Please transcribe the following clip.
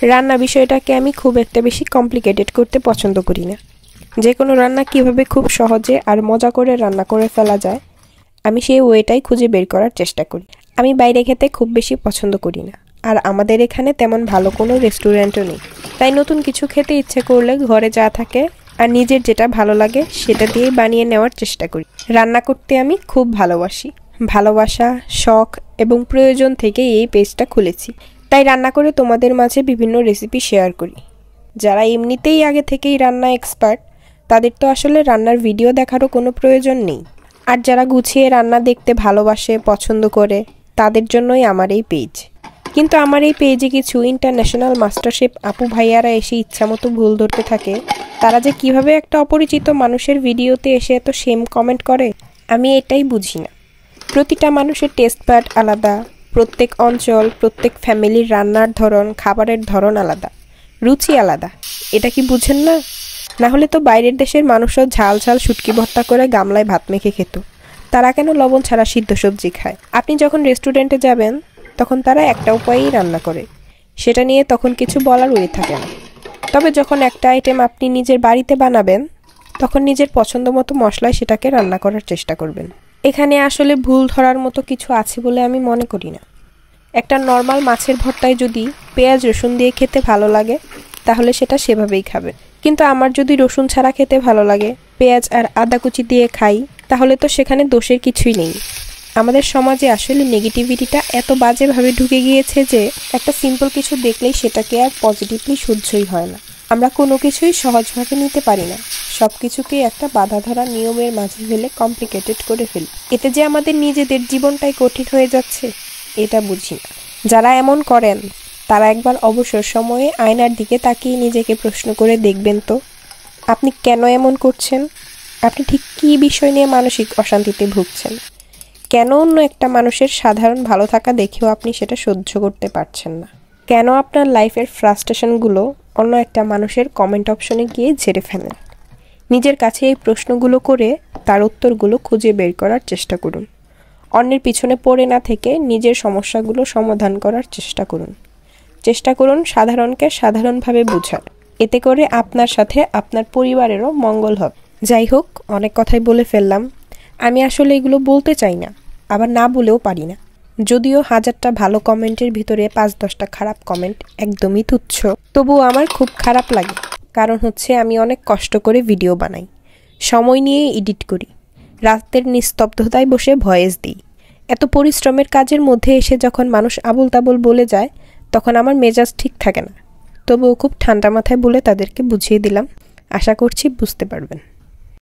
রান্না বিষয়টাকে আমি খুব একটা বেশি কমপ্লিকেটেড করতে পছন্দ করি না। যে কোনো রান্না কিভাবে খুব সহজে আর মজা করে রান্না করে ফেলা যায়, আমি সেই ওয়েটাই খুঁজে বের করার চেষ্টা করি। আমি বাইরে খেতে খুব বেশি পছন্দ করি না, আর আমাদের এখানে তেমন ভালো কোনো রেস্টুরেন্টও নেই। তাই নতুন কিছু খেতে ইচ্ছে করলে ঘরে যা থাকে আর নিজের যেটা ভালো লাগে সেটা দিয়েই বানিয়ে নেওয়ার চেষ্টা করি। রান্না করতে আমি খুব ভালোবাসি। ভালোবাসা, শখ এবং প্রয়োজন থেকে এই পেজটা খুলেছি। তাই রান্না করে তোমাদের মাঝে বিভিন্ন রেসিপি শেয়ার করি। যারা এমনিতেই আগে থেকেই রান্না এক্সপার্ট, তাদের তো আসলে রান্নার ভিডিও দেখারও কোনো প্রয়োজন নেই। আর যারা গুছিয়ে রান্না দেখতে ভালোবাসে, পছন্দ করে, তাদের জন্যই আমার এই পেজ। কিন্তু আমার এই পেজে কিছু ইন্টারন্যাশনাল মাস্টারশেফ আপু ভাইয়ারা এসে ইচ্ছামতো ভুল ধরতে থাকে। তারা যে কিভাবে একটা অপরিচিত মানুষের ভিডিওতে এসে এত সেম কমেন্ট করে, আমি এটাই বুঝি না। প্রতিটা মানুষের টেস্ট বাড আলাদা, প্রত্যেক অঞ্চল, প্রত্যেক ফ্যামিলির রান্নার ধরন, খাবারের ধরন আলাদা, রুচি আলাদা। এটা কি বুঝেন না? না হলে তো বাইরের দেশের মানুষও ঝাল ঝাল শুটকি ভর্তা করে গামলায় ভাত মেখে খেত। তারা কেন লবণ ছাড়া সিদ্ধ সবজি খায়? আপনি যখন রেস্টুরেন্টে যাবেন তখন তারা একটা উপায়েই রান্না করে, সেটা নিয়ে তখন কিছু বলার ওয়ে থাকে না। তবে যখন একটা আইটেম আপনি নিজের বাড়িতে বানাবেন, তখন নিজের পছন্দ মতো মশলায় সেটাকে রান্না করার চেষ্টা করবেন। এখানে আসলে ভুল ধরার মতো কিছু আছে বলে আমি মনে করি না। একটা নর্মাল মাছের ভর্তায় যদি পেঁয়াজ রসুন দিয়ে খেতে ভালো লাগে, তাহলে সেটা সেভাবেই খাবে। কিন্তু আমার যদি রসুন ছাড়া খেতে ভালো লাগে, পেঁয়াজ আর আদা কুচি দিয়ে খাই, তাহলে তো সেখানে দোষের কিছুই নেই। আমাদের সমাজে আসলে নেগেটিভিটিটা এত বাজেভাবে ঢুকে গিয়েছে যে একটা সিম্পল কিছু দেখলেই সেটাকে আর পজিটিভলি সহ্যই হয় না। আমরা কোনো কিছুই সহজভাবে নিতে পারি না, সব কিছুকেই একটা বাধা ধরা নিয়মের মাঝে ফেলে কমপ্লিকেটেড করে ফেলি। এতে যে আমাদের নিজেদের জীবনটাই কঠিন হয়ে যাচ্ছে, এটা বুঝি না। যারা এমন করেন তারা একবার অবসর সময়ে আয়নার দিকে তাকিয়ে নিজেকে প্রশ্ন করে দেখবেন তো, আপনি কেন এমন করছেন? আপনি ঠিক কী বিষয় নিয়ে মানসিক অশান্তিতে ভুগছেন? কেন অন্য একটা মানুষের সাধারণ ভালো থাকা দেখেও আপনি সেটা সহ্য করতে পারছেন না? কেন আপনার লাইফের ফ্রাস্ট্রেশনগুলো অন্য একটা মানুষের কমেন্ট অপশনে গিয়ে ঝেড়ে ফেলেন? নিজের কাছে এই প্রশ্নগুলো করে তার উত্তরগুলো খুঁজে বের করার চেষ্টা করুন। অন্যের পিছনে পড়ে না থেকে নিজের সমস্যাগুলো সমাধান করার চেষ্টা করুন। চেষ্টা করুন সাধারণকে সাধারণভাবে বোঝার। এতে করে আপনার সাথে আপনার পরিবারেরও মঙ্গল হবে। যাই হোক, অনেক কথাই বলে ফেললাম। আমি আসলে এগুলো বলতে চাই না, আবার না বলেও পারি না। যদিও 1000টা ভালো কমেন্টের ভিতরে 5-10টা খারাপ কমেন্ট একদমই তুচ্ছ, তবুও আমার খুব খারাপ লাগে। কারণ হচ্ছে আমি অনেক কষ্ট করে ভিডিও বানাই, সময় নিয়ে এডিট করি, রাতের নিস্তব্ধতায় বসে ভয়েস দিই। এত পরিশ্রমের কাজের মধ্যে এসে যখন মানুষ আবল তাবল বলে যায়, তখন আমার মেজাজ ঠিক থাকে না। তবুও খুব ঠান্ডা মাথায় বলে তাদেরকে বুঝিয়ে দিলাম। আশা করছি বুঝতে পারবেন।